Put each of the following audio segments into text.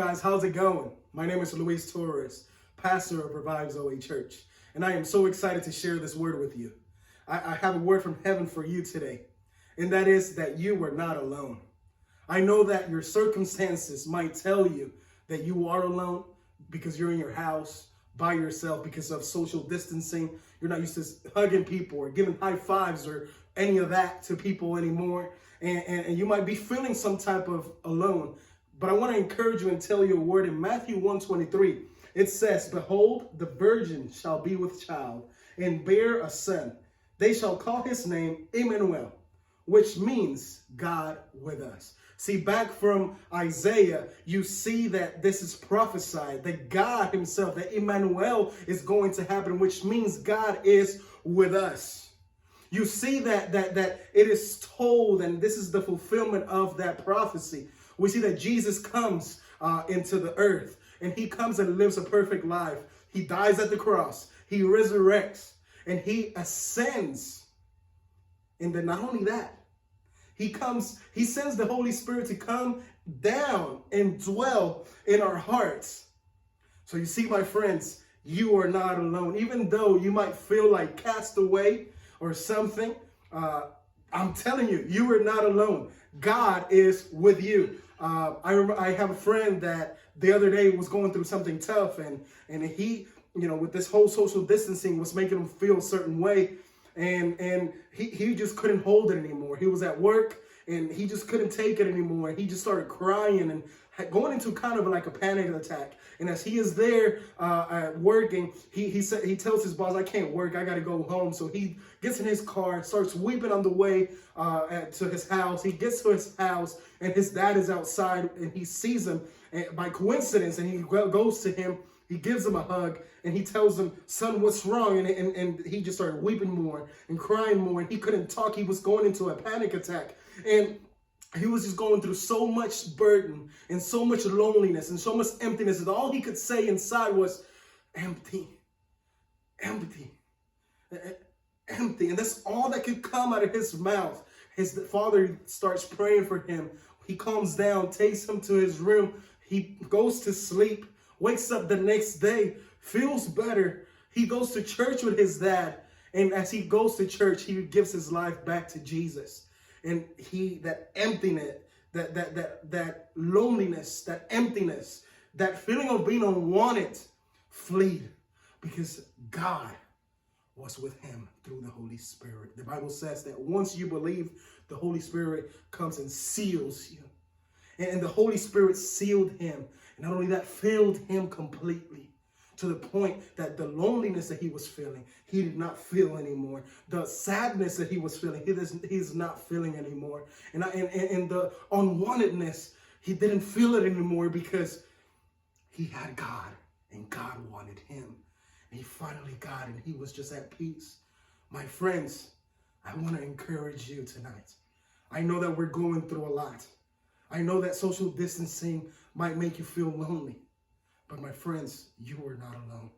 Guys, how's it going? My name is Luis Torres, pastor of Revive Zoe Church, and I am so excited to share this word with you. I have a word from heaven for you today, and that is that you are not alone. I know that your circumstances might tell you that you are alone because you're in your house by yourself because of social distancing. You're not used to hugging people or giving high fives or any of that to people anymore, and you might be feeling some type of alone. But I want to encourage you and tell you a word in Matthew 1:23. It says, "Behold, the virgin shall be with child and bear a son. They shall call his name Emmanuel," which means God with us. See, back from Isaiah, you see that this is prophesied, that God himself, that Emmanuel is going to happen, which means God is with us. You see that it is told, and this is the fulfillment of that prophecy. We see that Jesus comes into the earth, and he comes and lives a perfect life. He dies at the cross. He resurrects, and he ascends. And then not only that, he sends the Holy Spirit to come down and dwell in our hearts. So you see, my friends, you are not alone. Even though you might feel like cast away or something, I'm telling you, you are not alone. God is with you. I have a friend that the other day was going through something tough, and he, with this whole social distancing was making him feel a certain way, and he just couldn't hold it anymore. He was at work and he just couldn't take it anymore. He just started crying and going into kind of like a panic attack. And as he is there working, he tells his boss, "I can't work. I got to go home." So he gets in his car, starts weeping on the way to his house. He gets to his house, and his dad is outside, and he sees him by coincidence, and he goes to him. He gives him a hug, and he tells him, "Son, what's wrong?" And he just started weeping more and crying more, and he couldn't talk. He was going into a panic attack. And he was just going through so much burden and so much loneliness and so much emptiness. And all he could say inside was, "Empty, empty, empty." And that's all that could come out of his mouth. His father starts praying for him. He calms down, takes him to his room. He goes to sleep, wakes up the next day, feels better. He goes to church with his dad. And as he goes to church, he gives his life back to Jesus. And that emptiness, that loneliness, that emptiness, that feeling of being unwanted, fled because God was with him through the Holy Spirit. The Bible says that once you believe, the Holy Spirit comes and seals you. And the Holy Spirit sealed him. And not only that, filled him completely, to the point that the loneliness that he was feeling, he did not feel anymore. The sadness that he was feeling, he's not feeling anymore. And the unwantedness, he didn't feel it anymore because he had God, and God wanted him. And he finally got it, and he was just at peace. My friends, I want to encourage you tonight. I know that we're going through a lot. I know that social distancing might make you feel lonely. But my friends, you are not alone.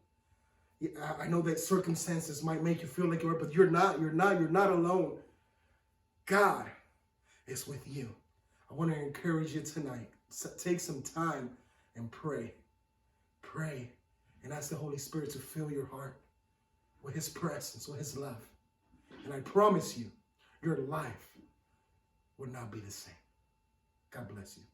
I know that circumstances might make you feel like you are, but you're not alone. God is with you. I want to encourage you tonight. Take some time and pray. Pray and ask the Holy Spirit to fill your heart with his presence, with his love. And I promise you, your life will not be the same. God bless you.